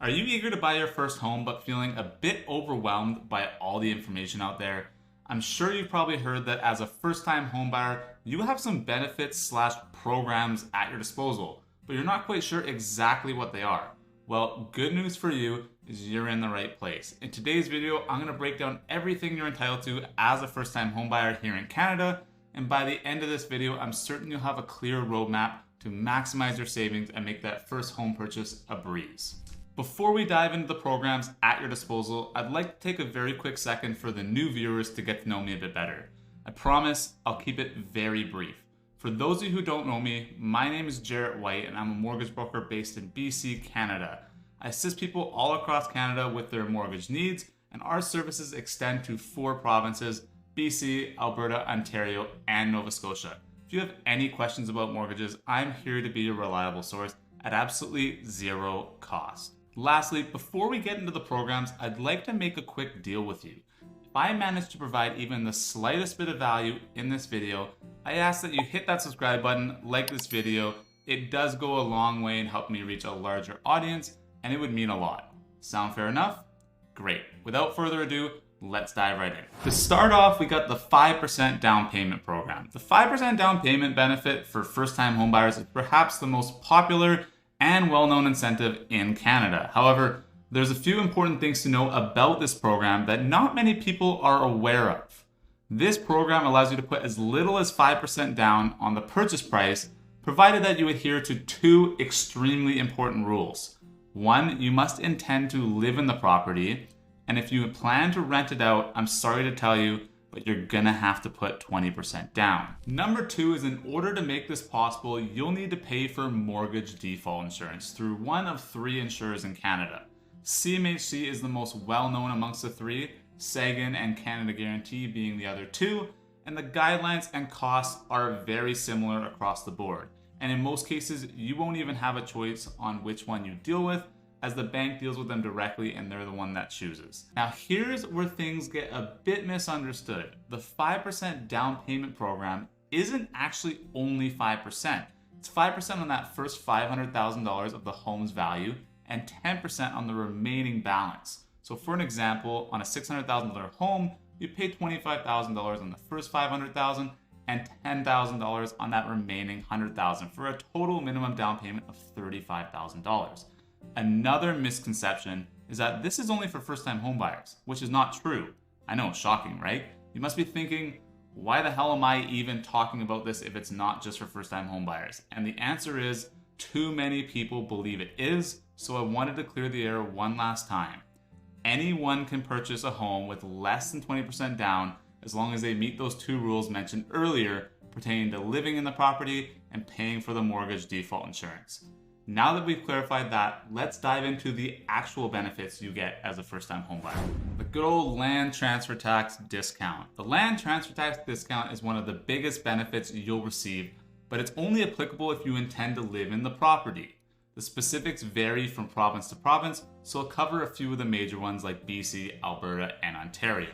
Are you eager to buy your first home but feeling a bit overwhelmed by all the information out there? I'm sure you've probably heard that as a first-time homebuyer, you have some benefits/programs at your disposal, but you're not quite sure exactly what they are. Well, good news for you is you're in the right place. In today's video, I'm going to break down everything you're entitled to as a first-time homebuyer here in Canada, and by the end of this video, I'm certain you'll have a clear roadmap to maximize your savings and make that first home purchase a breeze. Before we dive into the programs at your disposal, I'd like to take a very quick second for the new viewers to get to know me a bit better. I promise I'll keep it very brief. For those of you who don't know me, my name is Jarrett White and I'm a mortgage broker based in BC, Canada. I assist people all across Canada with their mortgage needs, and our services extend to 4 provinces: BC, Alberta, Ontario, and Nova Scotia. If you have any questions about mortgages, I'm here to be a reliable source at absolutely zero cost. Lastly, before we get into the programs, I'd like to make a quick deal with you. If I manage to provide even the slightest bit of value in this video, I ask that you hit that subscribe button, like this video. It does go a long way in helping me reach a larger audience, and it would mean a lot. Sound fair enough? Great. Without further ado, let's dive right in. To start off, we got the 5% down payment program. The 5% down payment benefit for first-time homebuyers is perhaps the most popular and well-known incentive in Canada. However, there's a few important things to know about this program that not many people are aware of. This program allows you to put as little as 5% down on the purchase price, provided that you adhere to 2 extremely important rules. 1, you must intend to live in the property, and if you plan to rent it out, I'm sorry to tell you, but you're gonna have to put 20% down. Number 2 is, in order to make this possible, you'll need to pay for mortgage default insurance through one of 3 insurers in Canada. CMHC is the most well-known amongst the 3, Sagan and Canada Guarantee being the other 2, and the guidelines and costs are very similar across the board. And in most cases, you won't even have a choice on which one you deal with, as the bank deals with them directly and they're the one that chooses. Now here's where things get a bit misunderstood. The 5% down payment program isn't actually only 5%. It's 5% on that first $500,000 of the home's value and 10% on the remaining balance. So for an example, on a $600,000 home, you pay $25,000 on the first $500,000 and $10,000 on that remaining $100,000 for a total minimum down payment of $35,000. Another misconception is that this is only for first-time homebuyers, which is not true. I know, shocking, right? You must be thinking, why the hell am I even talking about this if it's not just for first-time homebuyers? And the answer is, too many people believe it is, so I wanted to clear the air one last time. Anyone can purchase a home with less than 20% down as long as they meet those 2 rules mentioned earlier pertaining to living in the property and paying for the mortgage default insurance. Now that we've clarified that, let's dive into the actual benefits you get as a first-time homebuyer. The good old land transfer tax discount. The land transfer tax discount is one of the biggest benefits you'll receive, but it's only applicable if you intend to live in the property. The specifics vary from province to province, so I'll cover a few of the major ones like BC, Alberta, and Ontario.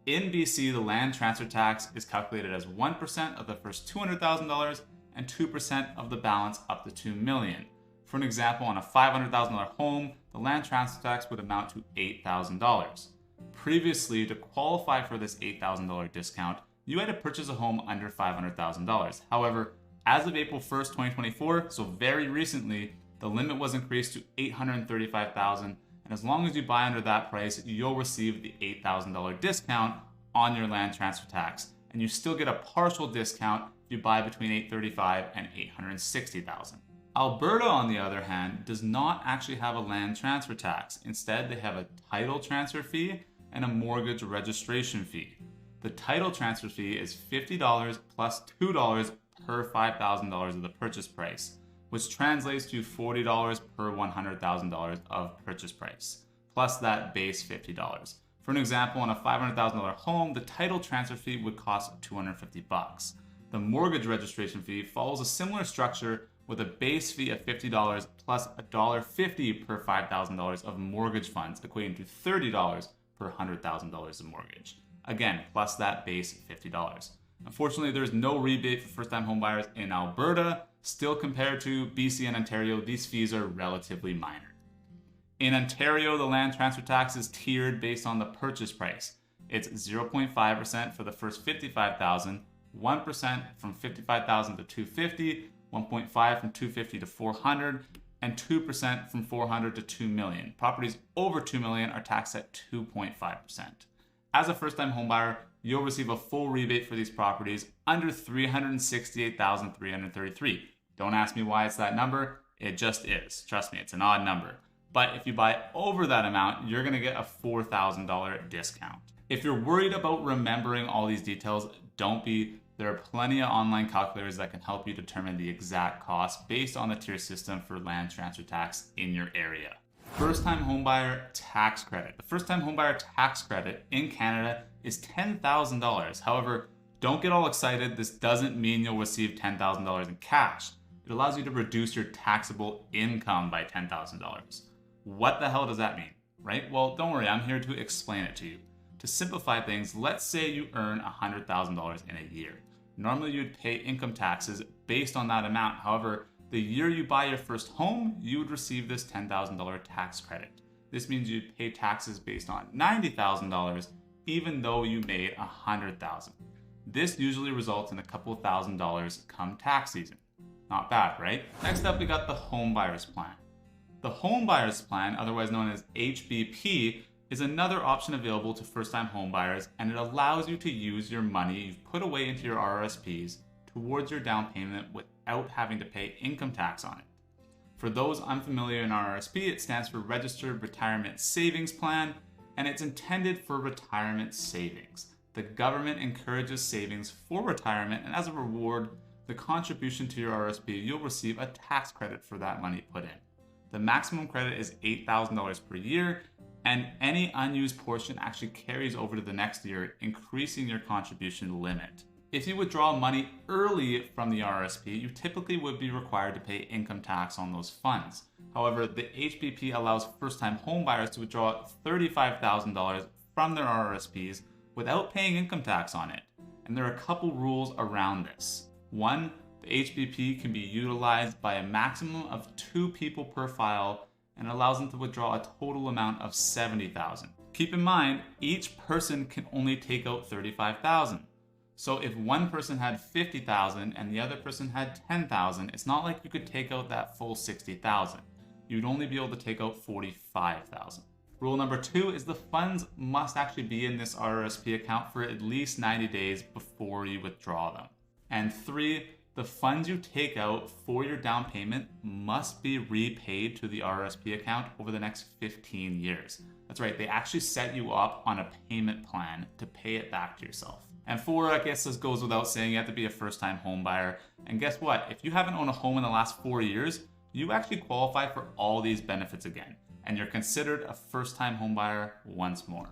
In BC, the land transfer tax is calculated as 1% of the first $200,000 and 2% of the balance up to $2 million. For an example, on a $500,000 home, the land transfer tax would amount to $8,000. Previously, to qualify for this $8,000 discount, you had to purchase a home under $500,000. However, as of April 1st, 2024, so very recently, the limit was increased to $835,000, and as long as you buy under that price, you'll receive the $8,000 discount on your land transfer tax, and you still get a partial discount if you buy between $835,000 and $860,000. Alberta, on the other hand, does not actually have a land transfer tax. Instead, they have a title transfer fee and a mortgage registration fee. The title transfer fee is $50 plus $2 per $5,000 of the purchase price, which translates to $40 per $100,000 of purchase price, plus that base $50. For an example, on a $500,000 home, the title transfer fee would cost $250. The mortgage registration fee follows a similar structure with a base fee of $50 plus $1.50 per $5,000 of mortgage funds, equating to $30 per $100,000 of mortgage. Again, plus that base $50. Unfortunately, there's no rebate for first-time homebuyers in Alberta. Still, compared to BC and Ontario, these fees are relatively minor. In Ontario, the land transfer tax is tiered based on the purchase price. It's 0.5% for the first $55,000, 1% from $55,000 to $250,000, 1.5% from $250,000 to $400,000, and 2% from $400,000 to $2 million. Properties over $2 million are taxed at 2.5%. As a first-time homebuyer, you'll receive a full rebate for these properties under $368,333. Don't ask me why it's that number. It just is. Trust me, it's an odd number. But if you buy over that amount, you're going to get a $4,000 discount. If you're worried about remembering all these details, don't be. There are plenty of online calculators that can help you determine the exact cost based on the tier system for land transfer tax in your area. First-time homebuyer tax credit. The first-time homebuyer tax credit in Canada is $10,000. However, don't get all excited. This doesn't mean you'll receive $10,000 in cash. It allows you to reduce your taxable income by $10,000. What the hell does that mean, right? Well, don't worry, I'm here to explain it to you. To simplify things, let's say you earn $100,000 in a year. Normally you'd pay income taxes based on that amount. However, the year you buy your first home, you would receive this $10,000 tax credit. This means you'd pay taxes based on $90,000 even though you made $100,000. This usually results in a couple $1,000s come tax season. Not bad, right? Next up, we got the Homebuyer's Plan. The Homebuyer's Plan, otherwise known as HBP, is another option available to first-time homebuyers, and it allows you to use your money you've put away into your RRSPs towards your down payment without having to pay income tax on it. For those unfamiliar in RRSP, it stands for Registered Retirement Savings Plan, and it's intended for retirement savings. The government encourages savings for retirement, and as a reward, the contribution to your RRSP, you'll receive a tax credit for that money put in. The maximum credit is $8,000 per year, and any unused portion actually carries over to the next year, increasing your contribution limit. If you withdraw money early from the RRSP, you typically would be required to pay income tax on those funds. However, the HBP allows first-time homebuyers to withdraw $35,000 from their RRSPs without paying income tax on it. And there are a couple rules around this. One, the HBP can be utilized by a maximum of 2 people per file and allows them to withdraw a total amount of $70,000. Keep in mind, each person can only take out $35,000. So if one person had $50,000 and the other person had $10,000, it's not like you could take out that full $60,000. You'd only be able to take out $45,000. Rule number 2 is the funds must actually be in this RRSP account for at least 90 days before you withdraw them. And 3, the funds you take out for your down payment must be repaid to the RRSP account over the next 15 years. That's right, they actually set you up on a payment plan to pay it back to yourself. And 4, I guess this goes without saying, you have to be a first-time home buyer. And guess what? If you haven't owned a home in the last 4 years, you actually qualify for all these benefits again. And you're considered a first-time home buyer once more.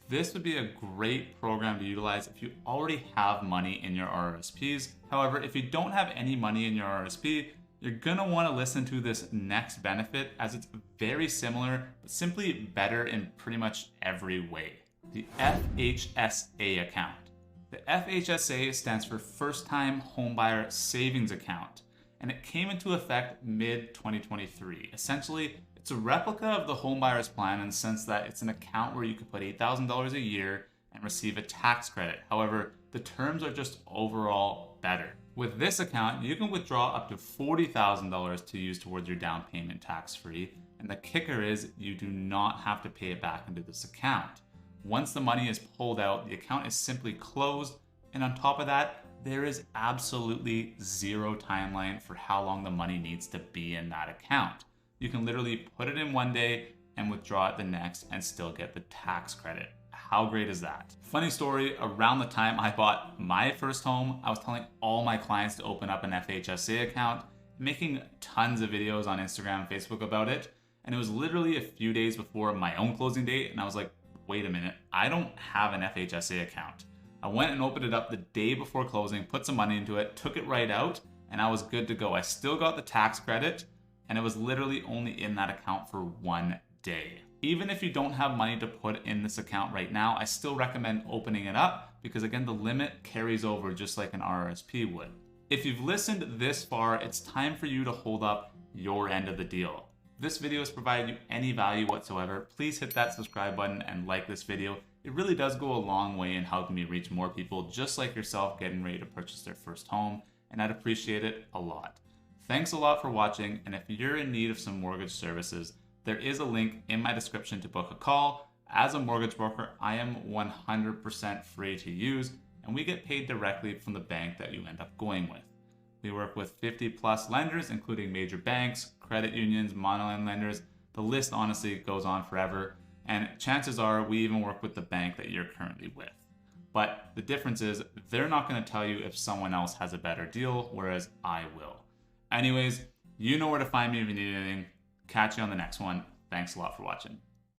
This would be a great program to utilize if you already have money in your RRSPs. However, if you don't have any money in your RRSP, you're gonna wanna listen to this next benefit as it's very similar, but simply better in pretty much every way. The FHSA account. The FHSA stands for First Time Homebuyer Savings Account, and it came into effect mid-2023. Essentially, it's a replica of the Homebuyer's Plan in the sense that it's an account where you could put $8,000 a year and receive a tax credit. However, the terms are just overall better. With this account, you can withdraw up to $40,000 to use towards your down payment tax-free, and the kicker is you do not have to pay it back into this account. Once the money is pulled out, the account is simply closed, and on top of that, there is absolutely zero timeline for how long the money needs to be in that account. You can literally put it in one day and withdraw it the next and still get the tax credit. How great is that? Funny story, around the time I bought my first home, I was telling all my clients to open up an FHSA account, making tons of videos on Instagram and Facebook about it. And it was literally a few days before my own closing date. And I was like, wait a minute, I don't have an FHSA account. I went and opened it up the day before closing, put some money into it, took it right out, and I was good to go. I still got the tax credit, and it was literally only in that account for 1 day. Even if you don't have money to put in this account right now, I still recommend opening it up because again, the limit carries over just like an RRSP would. If you've listened this far, it's time for you to hold up your end of the deal. this video has provided you any value whatsoever, please hit that subscribe button and like this video. It really does go a long way in helping me reach more people just like yourself getting ready to purchase their first home, and I'd appreciate it a lot. Thanks a lot for watching, and if you're in need of some mortgage services, there is a link in my description to book a call. As a mortgage broker, I am 100% free to use, and we get paid directly from the bank that you end up going with. We work with 50 plus lenders, including major banks, credit unions, monoline lenders. The list honestly goes on forever. And chances are we even work with the bank that you're currently with. But the difference is they're not going to tell you if someone else has a better deal, whereas I will. Anyways, you know where to find me if you need anything. Catch you on the next one. Thanks a lot for watching.